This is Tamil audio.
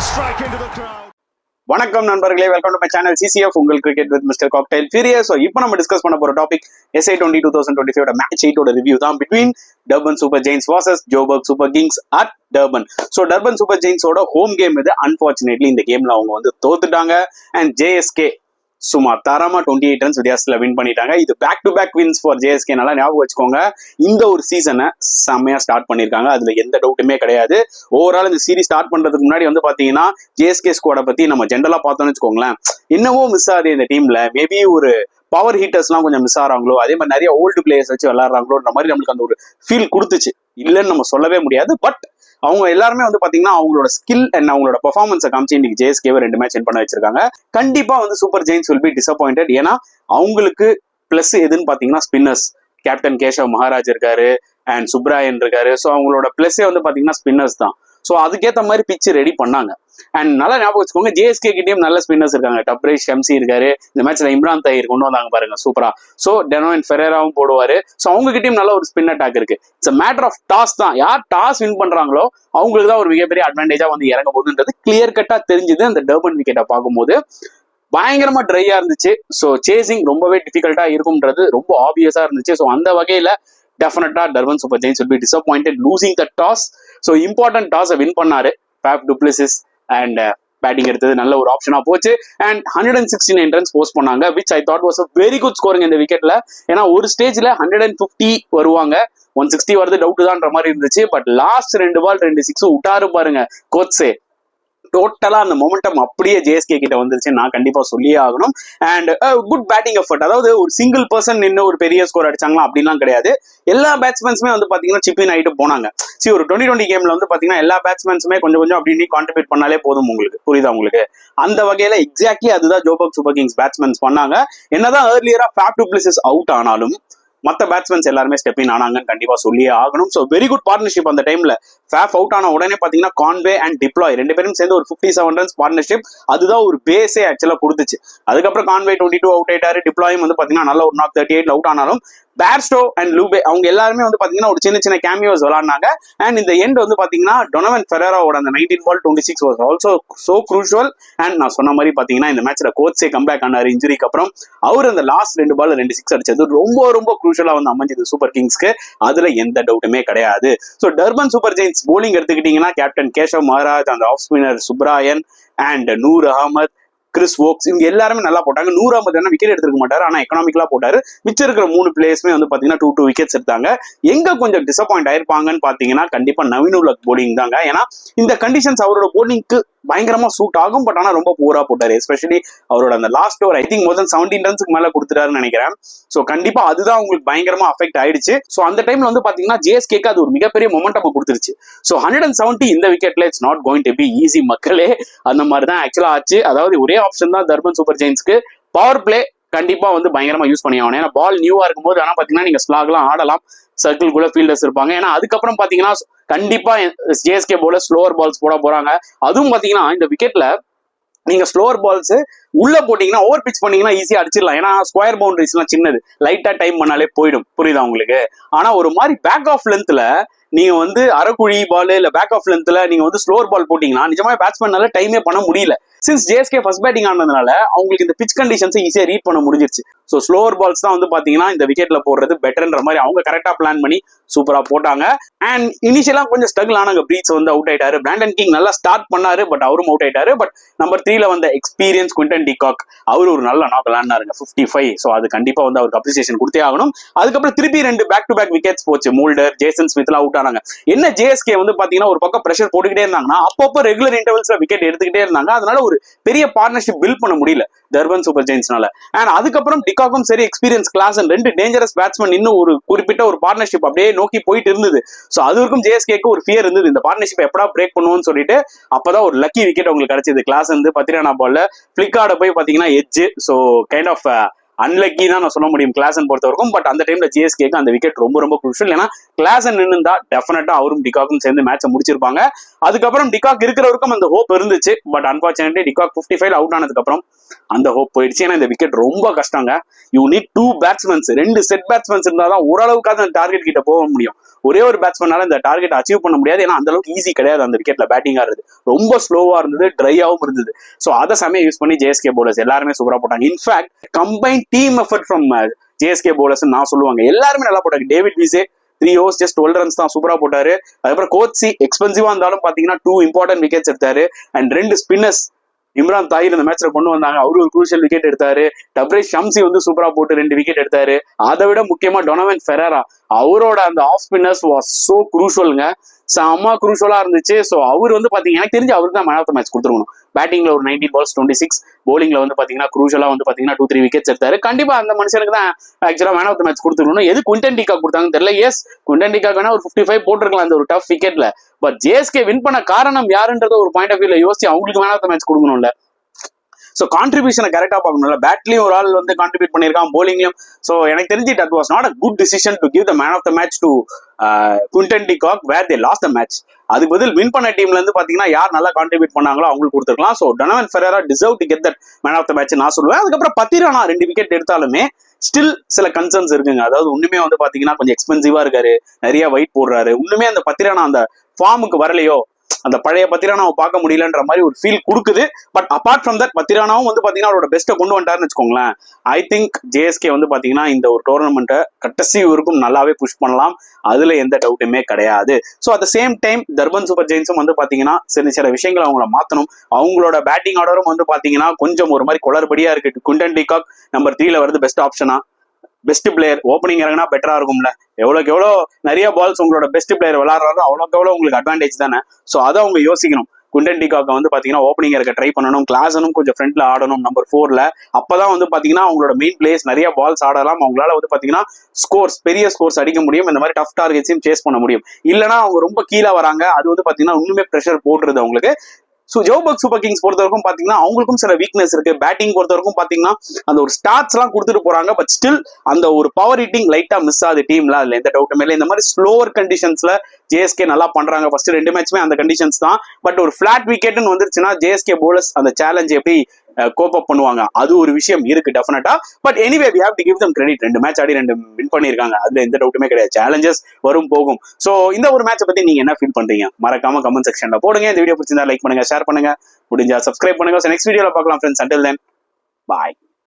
strike into the crowd. வணக்கம் நண்பர்களே, welcome to my channel CCF உங்கள் cricket with mister cocktail furious. இப்போ நம்ம டிஸ்கஸ் பண்ண போற டாபிக் SA20 2025 மேட்ச் 8 ரிவ்யூ தான் between Durban super giants vs Joburg super kings at Durban. So Durban super ஜெயின்ஸோட ஹோம் கேம் இது. அன்பார்ச்சுனேட்லி இந்த கேம்ல அவங்க வந்து தோத்துட்டாங்க. அண்ட் JSK சும்மா தரமா 28 ரன்ஸ் வித்தியாசத்துல வின் பண்ணிட்டாங்க. இது back to back wins for JSK. நல்லா ஞாபகம் வச்சுக்கோங்க, இந்த ஒரு சீசனை செம்மையா ஸ்டார்ட் பண்ணிருக்காங்க, அதுல எந்த டவுட்டுமே கிடையாது. ஓவரால் இந்த சீரிஸ் ஸ்டார்ட் பண்றதுக்கு முன்னாடி வந்து பாத்தீங்கன்னா JSK ஸ்குவாட பத்தி நம்ம ஜென்ரலா பார்த்தோம்னு வச்சுக்கோங்களேன், என்னவோ மிஸ் ஆகுது இந்த டீம்ல. மேபி ஒரு பவர் ஹீட்டர்ஸ் எல்லாம் கொஞ்சம் மிஸ் ஆகிறாங்களோ, அதே மாதிரி நிறைய ஓல்டு பிளேயர்ஸ் வச்சு விளையாடுறாங்களோன்ற மாதிரி நம்மளுக்கு அந்த ஒரு ஃபீல் கொடுத்துச்சு. இல்லைன்னு நம்ம சொல்லவே முடியாது. பட் அவங்க எல்லாருமே வந்து பாத்தீங்கன்னா அவங்களோட ஸ்கில் அண்ட் அவங்களோட பெர்ஃபார்மன்ஸை காமிச்சு இன்னைக்கு JSKவை 2 மேட்ச் வின் பண்ண வச்சிருக்காங்க. கண்டிப்பா வந்து super giants will be disappointed. ஏன்னா அவங்களுக்கு பிளஸ் எதுன்னு பாத்தீங்கன்னா ஸ்பின்னர்ஸ். கேப்டன் கேஷவ் மகாராஜ் இருக்காரு அண்ட் சுப்ராயன் இருக்காரு. ஸோ அவங்களோட பிளஸ்ஸே வந்து பாத்தீங்கன்னா ஸ்பின்னர்ஸ் தான். ஸோ அதுக்கேற்ற மாதிரி பிச்சு ரெடி பண்ணாங்க. அண்ட் நல்லா ஞாபகம் வச்சுக்கோங்க, JSK கிட்டேயும் நல்ல ஸ்பின்னர்ஸ் இருக்காங்க. டப்ரேஷ் ஷம்சி இருக்காரு, இந்த மேட்ச்ல இம்ரான் தாஹிர் கொண்டு வந்தாங்க பாருங்க சூப்பரா. ஸோ டெனோயின் ஃபெரேராவும் போடுவாரு. ஸோ அவங்க கிட்டயும் நல்ல ஒரு ஸ்பின் அட்டாக் இருக்கு. It's a matter of toss தான். யார் டாஸ் வின் பண்றாங்களோ அவங்களுக்கு தான் ஒரு மிகப்பெரிய அட்வான்டேஜா வந்து இறங்க போகுதுன்றது கிளியர் கட்டா தெரிஞ்சுது. அந்த டர்பன் விக்கெட்டை பார்க்கும்போது பயங்கரமா ட்ரையா இருந்துச்சு. ஸோ சேசிங் ரொம்பவே டிஃபிகல்ட்டா இருக்கும்ன்றது ரொம்ப ஆப்வியஸா இருந்துச்சு. ஸோ அந்த வகையில டெஃபினட்டா Durban super giants will be disappointed losing the toss. So important டாஸை வின் பண்ணாரு Faf du Plessis and batting எடுத்தது நல்ல ஒரு ஆப்ஷனா போச்சு. அண்ட் 169 ரன்ஸ் போஸ்ட் பண்ணாங்க, which I thought was a very good scoring இந்த விக்கெட்ல. ஏன்னா ஒரு ஸ்டேஜ்ல 150 வருவாங்க, 160 வருது டவுட் தான்ற மாதிரி இருந்துச்சு. பட் லாஸ்ட் 2 பால் 2 6 விட்டாரு பாருங்க கோட்ஸே. டோட்டலா அந்த மொமெண்டம் அப்படியே JSK கிட்ட வந்துருச்சு, நான் கண்டிப்பா சொல்லியே ஆகணும். And good batting effort. அதாவது ஒரு சிங்கிள் பர்சன் நின்று ஒரு பெரிய ஸ்கோர் அடிச்சாங்களா அப்படின்லாம் கிடையாது. எல்லா பேட்ஸ்மேன்ஸுமே வந்து பாத்தீங்கன்னா சிப்பின் ஆயிட்டு போனாங்க. ஒரு 2020 கேம்ல வந்து பாத்தீங்கன்னா எல்லா பேட்ஸ்மேன்ஸுமே கொஞ்சம் கொஞ்சம் அப்படின்னு கான்ட்ரிபியூட் பண்ணாலே போதும். உங்களுக்கு புரியுதா? உங்களுக்கு அந்த வகையில எக்ஸாக்ட்லி அதுதான் ஜோபர்க் சூப்பர் கிங்ஸ் பேட்ஸ்மேன்ஸ் பண்ணாங்க. என்னதான் ஏர்லியரா ஃபேஃப் டு பிளெசிஸ் அவுட் ஆனாலும் மற்ற பேட்ஸ்மேன்ஸ் எல்லாருமே ஸ்டெப் இன் ஆனாங்கன்னு கண்டிப்பா சொல்லியே ஆகணும். ஸோ வெரி குட் பார்ட்னர்ஷிப் அந்த டைம்ல. ஃபேஃப் அவுட் ஆன உடனே பாத்தீங்கன்னா கான்வே அண்ட் டிப்ளாய் 2 பேரும் சேர்ந்து ஒரு 57 ரன்ஸ் பார்ட்னர்ஷிப். அதுதான் ஒரு பேஸே ஆக்சுவலா கொடுத்துச்சு. அதுக்கப்புறம் கான்வே 22 அவுட் ஆயிட்டாரு. டிப்ளாயும் வந்து பாத்தீங்கன்னா நல்ல ஒரு நாக் 38 அவுட் ஆனாலும் பேர்ஸ்டோ அண்ட் லூபே அவங்க எல்லாருமே வந்து பாத்தீங்கன்னா ஒரு சின்ன சின்ன கேமியோஸ் விளையாடினாங்க. அண்ட் இந்த எண்ட் வந்து பாத்தீங்கன்னா டொனவன் ஃபெரேராவோட அந்த 19 பால் 26 was also so crucial. And நான் சொன்ன மாதிரி பாத்தீங்கன்னா இந்த மேட்ச்ல கோட்ஸே கம்பேக் ஆனாரு இன்ஜுரிக்கு அப்புறம். அவர் அந்த லாஸ்ட் 2 பால் 2 6 அடிச்சது ரொம்ப ரொம்ப க்ரூஷலா வந்து அமைஞ்சது சூப்பர் கிங்ஸ்க்கு. அதுல எந்த டவுட்டுமே கிடையாது. So Durban super giants bowling எடுத்துக்கிட்டீங்கன்னா கேப்டன் கேஷவ் மகாராஜ், அந்த off spinner Subrayen and Noor Ahmad, Chris Woakes, இவங்க எல்லாருமே நல்லா போட்டாங்க. நூர் அகமது என்ன விக்கெட் எடுத்துக்க மாட்டாரு, ஆனா எக்கனாமிக்கலா போட்டாரு. மிச்சம் இருக்கிற 3 பிளேயர்ஸ்மே வந்து பாத்தீங்கன்னா 2 விக்கெட்ஸ் எடுத்தாங்க. எங்க கொஞ்சம் டிசப்பாயிண்ட் ஆயிருப்பாங்கன்னு பாத்தீங்கன்னா கண்டிப்பா நவீன் உலக் போலிங் தாங்க. ஏன்னா இந்த கண்டிஷன்ஸ் அவரோட போலிங்க்கு பயங்கரமா சூட் ஆகும். பட் ஆனா ரொம்ப பூரா போட்டாரு. எஸ்பெஷலி அவரோட அந்த last over I think more than 17 ரன்ஸ்க்கு மேல கொடுத்துட்டாருன்னு நினைக்கிறேன். ஸோ கண்டிப்பா அதுதான் உங்களுக்கு பயங்கரமா அஃபெக்ட் ஆயிடுச்சு. ஸோ அந்த டைம்ல வந்து பாத்தீங்கன்னா JSKக்கு அது ஒரு மிகப்பெரிய மொமெண்டம் கொடுத்துருச்சு. ஸோ 170 இந்த விக்கெட்ல it's not going to be easy மக்களே. அந்த மாதிரி தான் ஆக்சுவலா ஆச்சு. அதாவது ஒரே ஆப்ஷன் தான் டர்பன் சூப்பர் ஜெயின்ஸ்க்கு, பவர் பிளே கண்டிப்பா வந்து பயங்கரமா யூஸ் பண்ணி ஆகணும். ஏன்னா பால் நியூவா இருக்கும்போது ஆனா பாத்தீங்கன்னா நீங்க ஸ்லாக்லாம் ஆடலாம், சர்க்கிள்குள்ள ஃபீல்டர்ஸ் இருப்பாங்க. ஏன்னா அதுக்கப்புறம் பாத்தீங்கன்னா கண்டிப்பா JSK போல ஸ்லோவர் பால்ஸ் போட போறாங்க. அதுவும் பாத்தீங்கன்னா இந்த விக்கெட்ல நீங்க ஸ்லோவர் பால்ஸ் உள்ள போட்டீங்கன்னா ஓவர் பிச் பண்ணீங்கன்னா ஈஸியா அடிச்சிடலாம். ஏன்னா ஸ்கொயர் பவுண்டரிஸ் எல்லாம் சின்னது, லைட்டா டைம் பண்ணாலே போயிடும். புரியுதா உங்களுக்கு? ஆனா ஒரு மாதிரி பேக் ஆஃப் லென்த்ல நீங்க வந்து அரைக்குழி பால் இல்ல பேக் ஆஃப் லென்த்ல நீங்க வந்து ஸ்லோவர் பால் போட்டீங்கன்னா நிஜமா பேட்ஸ்மேனால டைமே பண்ண முடியல. சின்ஸ் JSK ஃபர்ஸ்ட் பேட்டிங் ஆனதுனால அவங்களுக்கு இந்த பிச் கண்டிஷன்ஸை ஈஸியா ரீட் பண்ண முடிஞ்சிருச்சு. ஸோ ஸ்லோவர் பால்ஸ் தான் வந்து பாத்தீங்கன்னா இந்த விக்கெட்ல போடுறது பெட்டர்ன்ற மாதிரி அவங்க கரெக்டா பிளான் பண்ணி சூப்பரா போட்டாங்க. அண்ட் இனிஷியலா கொஞ்சம் ஸ்ட்ரகிள் ஆனாங்க. பிரீட்ஸ் வந்து அவுட் ஆயிட்டாரு. பிராண்டன் கிங் நல்லா ஸ்டார்ட் பண்ணாரு, பட் அவரும் அவுட் ஆயிட்டாரு. பட் நம்பர் 3ல வந்த எக்ஸ்பீரியன்ஸ் குவிண்டன் டிகாக் அவரு ஒரு நல்ல நாக் விளையாடினாருங்க 55. ஸோ அது கண்டிப்பா வந்து அவருக்கு அப்ரிசியேஷன் கொடுத்தே ஆகணும். அதுக்கப்புறம் திருப்பி 2 பேக் டு பேக் விக்கெட்ஸ் போச்சு. மூல்டர், ஜேசன் ஸ்மித்லாம் அவுட் ஆனாங்க. என்ன JSK வந்து பாத்தீங்கன்னா ஒரு பக்கம் பிரஷர் போட்டுக்கிட்டே இருந்தாங்கன்னா அப்பப்போ ரெகுலர் இன்டர்வல்ஸ்ல விக்கெட் எடுத்துக்கிட்டே இருந்தாங்க. அதனால ஒரு பெரிய பார்ட்னர்ஷிப் பில்ட் பண்ண முடியல டர்பன் சூப்பர் ஜெயின்ஸ்னால. அண்ட் அதுக்கப்புறம் டிகாக்கும் சரி எக்ஸ்பீரியன்ஸ் கிளாஸ் 2 டேஞ்சரஸ் பேட்ஸ்மேன் இன்னும் ஒரு குறிப்பிட்ட ஒரு பார்ட்னர்ஷிப் அப்படியே நோக்கி போயிட்டு இருந்தது. ஸோ அது வரைக்கும் JSKக்கு ஒரு ஃபியர் இருந்தது, இந்த பார்ட்னர்ஷிப் எப்படா பிரேக் பண்ணுவோம்னு சொல்லிட்டு. அப்பதான் ஒரு லக்கி விக்கெட் உங்களுக்கு கிடைச்சது. கிளாஸ் வந்து 13 பால்ல பிளிக்கார்ட போய் பாத்தீங்கன்னா edge. So kind of unlucky தான் நான் சொல்ல முடியும் கிளாசன் பொறுத்த வரைக்கும். பட் அந்த டைம்ல ஜிஎஸ்கேக்கு அந்த விக்கெட் ரொம்ப ரொம்ப குரூஷியல். ஏன்னா கிளாசன் நின்னுந்தா டெஃபினட்டா அவரும் டிகாக்கும் சேர்ந்து மேட்சை முடிச்சிருப்பாங்க. அதுக்கப்புறம் டிகாக் இருக்கிறவருக்கும் அந்த ஹோப் இருந்துச்சு. பட் அன்பார்ச்சுனேட்லி டிகாக் 55 அவுட் ஆனதுக்கு அப்புறம் அந்த ஹோப் போயிடுச்சு. ஏன்னா இந்த விக்கெட் ரொம்ப கஷ்டங்க. You need 2 batsmen, 2 set batsmen இருந்தாதான் ஓரளவுக்காக அந்த டார்கெட் கிட்ட போக முடியும். ஒரே ஒரு பேட்ஸ்மேனால இந்த டார்கெட் அச்சீவ் பண்ண முடியாது. ஏன்னா அந்த அளவுக்கு ஈஸி கிடையாது அந்த விக்கெட்ல பேட்டிங் ஆடுறது. ரொம்ப ஸ்லோவா இருந்தது, ட்ரையாவும் இருந்தது. ஸோ அதை சமயம் யூஸ் பண்ணி ஜேஎஸ்கே போலர்ஸ் எல்லாருமே சூப்பரா போட்டாங்க. In fact combine team effort from JSK bowlers நான் சொல்லுவாங்க. எல்லாருமே நல்லா போட்டாங்க. David Wiese 3 overs just 12 runs தான் சூப்பரா போட்டாரு. அதுக்கப்புறம் கோட்ஸி எக்ஸ்பென்சிவா இருந்தாலும் பாத்தீங்கன்னா 2 important விக்கெட்ஸ் எடுத்தாரு. அண்ட் 2 ஸ்பின்னர்ஸ் இம்ரான் தாஹிர் இந்த மேட்ச்ல கொண்டு வந்தாங்க. அவரு ஒரு குரூஷியல் விக்கெட் எடுத்தாரு. டப்ரேஷ் ஷம்சி வந்து சூப்பரா போட்டு 2 விக்கெட் எடுத்தாரு. அதை விட முக்கியமா டொனவன் ஃபெரரா அவரோட அந்த ஆஃப் ஸ்பின்னர்ஸ் வாஸ் சோ குரூஷியலுங்க. செம்ம குரூஷியலா இருந்துச்சு. ஸோ அவர் வந்து பாத்தீங்கன்னா எனக்கு தெரிஞ்சு அவருக்கு தான் மேன் ஆஃப் த மேட்ச் கொடுத்துருக்கணும். பேட்டிங்ல ஒரு 19 balls 26, போலிங்ல வந்து பாத்தீங்கன்னா குரூஷியலா வந்து பாத்தீங்கன்னா 2-3 விக்கெட்ஸ் எடுத்தாரு. கண்டிப்பா அந்த மனுஷனுக்கு தான் ஆக்சுவலா மேன் ஆஃப் த மேட்ச் கொடுத்துருக்கணும். எது குவிண்டன் டிகாக் கொடுத்தாங்கன்னு தெரியல. எஸ், குவிண்டன் டிகாக் வேணா ஒரு 55 போட்டிருக்கலாம் அந்த ஒரு டஃப் விக்கெட்ல. பட் ஜேஎஸ்கே வின் பண்ண காரணம் யாருன்றத ஒரு பாயிண்ட் ஆஃப் வியூல யோசிச்சு அவங்களுக்கு மேன் ஆஃப் த மேட்ச் கொடுக்கணும்ல. ஸோ கான்ட்ரிபியூஷனை கரெக்டாக பார்க்கணும்ல. பேட்லயும் ஒரு ஆள் வந்து கான்ட்ரிபியூட் பண்ணியிருக்கான், போலிங்லயும். ஸோ எனக்கு தெரிஞ்சு that was not a good decision to give the man of the match to Quinton de Kock where they lost the match. அதுக்கு பதில் வின் பண்ண டீம்ல இருந்து பாத்தீங்கன்னா யார் நல்லா கான்ட்ரிபியூட் பண்ணாங்களோ அவங்களுக்கு கொடுத்துருக்கலாம். So Donovan Ferreira deserve to get that man of the match நான் சொல்லுவேன். அதுக்கப்புறம் பத்திரானா 2 விக்கெட் எடுத்தாலுமே ஸ்டில் சில கன்சர்ன்ஸ் இருக்குங்க. அதாவது ஒண்ணுமே வந்து பாத்தீங்கன்னா கொஞ்சம் எக்ஸ்பென்சிவா இருக்காரு, நிறைய வெயிட் போடுறாரு. ஒண்ணுமே அந்த பத்திரானா அந்த ஃபார்முக்கு வரலையோ, அந்த பழைய பத்திரானாவை பார்க்க முடியலன்ற மாதிரி ஒரு ஃபீல் கொடுக்குது. பட் அபார்ட் ஃப்ரம் தட் பத்திரானாவும் வந்து பாத்தீங்கன்னா அவரோட பெஸ்ட்டை கொண்டு வந்துட்டாருன்னு வச்சுக்கோங்களேன். ஐ திங்க் ஜேஎஸ்கே வந்து பாத்தீங்கன்னா இந்த ஒரு டோர்னமெண்ட்டை கடைசி வரைக்கும் நல்லாவே புஷ் பண்ணலாம். அதுல எந்த டவுட்டுமே கிடையாது. So at the same time Durban super ஜெயின்ஸும் வந்து பாத்தீங்கன்னா சில விஷயங்களை அவங்கள மாத்தணும். அவங்களோட பேட்டிங் ஆர்டரும் வந்து பாத்தீங்கன்னா கொஞ்சம் ஒரு மாதிரி குளறுபடியா இருக்கு. குவிண்டன் டிகாக் நம்பர் 3ல வருது பெஸ்ட் ஆப்ஷனா. பெஸ்ட் பிளேயர் ஓப்பனிங் இறங்கினா பெட்டரா இருக்கும்ல. எவ்வளோக்கு எவ்வளோ நிறைய பால்ஸ் உங்களோட பெஸ்ட் பிளேயர் விளாடுறாரோ அவ்வளோக்கு எவ்வளோ உங்களுக்கு அட்வான்டேஜ் தானே. ஸோ அதை அவங்க யோசிக்கணும். குவிண்டன் டிகாக் வந்து பாத்தீங்கன்னா ஓப்பனிங் இருக்க ட்ரை பண்ணணும். கிளாசனும் கொஞ்சம் ஃப்ரண்ட்ல ஆடணும் நம்பர் 4ல. அப்பதான் வந்து பாத்தீங்கன்னா அவங்களோட மெயின் பிளேயர்ஸ் நிறைய பால்ஸ் ஆடலாம். அவங்களால வந்து பாத்தீங்கன்னா பெரிய ஸ்கோர்ஸ் அடிக்க முடியும். இந்த மாதிரி டஃப் டார்கெட்ஸையும் சேஸ் பண்ண முடியும். இல்லைன்னா அவங்க ரொம்ப கீழே வராங்க. அது வந்து பாத்தீங்கன்னா இன்னுமே ப்ரெஷர் போட்டுருது அவங்களுக்கு. ஸோ ஜோபர்க் சூப்பர் கிங்ஸ் பொறுத்த வரைக்கும் பாத்தீங்கன்னா அவங்களுக்கும் சில வீக்னஸ் இருக்கு. பேட்டிங் பொறுத்த வரைக்கும் பாத்தீங்கன்னா அந்த ஒரு ஸ்டார்ட்ஸ் எல்லாம் கொடுத்துட்டு போறாங்க. பட் ஸ்டில் அந்த ஒரு பவர் ஹிட்டிங் லைட்டா மிஸ் ஆகுது டீம்ல. அதுல எந்த டவுட்டுமே இல்லை. இந்த மாதிரி ஸ்லோவர் கண்டிஷன்ஸ்ல ஜேஎஸ்கே நல்லா பண்றாங்க. ஃபர்ஸ்ட் 2 மேட்ச்மே அந்த கண்டிஷன்ஸ் தான். பட் ஒரு பிளாட் விக்கெட்னு வந்துருச்சுன்னா ஜேஎஸ்கே போலர்ஸ் அந்த சேலஞ்ச் எப்படி கோப் அப் பண்ணுவாங்க, அது ஒரு விஷயம் இருக்கு டெஃபினட்டா. But anyway we have to give them credit. 2 match ஆடி 2 வின் பண்ணிருக்காங்க. அதுல எந்த டவுட்டுமே கிடையாது. சேலஞ்சஸ் வரும் போகும். சோ இந்த ஒரு மேட்சை பத்தி நீங்க என்ன ஃபீல் பண்றீங்க மறக்காம கமெண்ட் செக்ஷன்ல போடுங்க. இந்த வீடியோ பிடிச்சிருந்தா லைக் பண்ணுங்க, ஷேர் பண்ணுங்க, முடிஞ்சா சப்ஸ்கிரைப் பண்ணுங்க. நெக்ஸ்ட் வீடியோல பார்க்கலாம் ஃப்ரெண்ட்ஸ். அன்டில் தென் பாய்.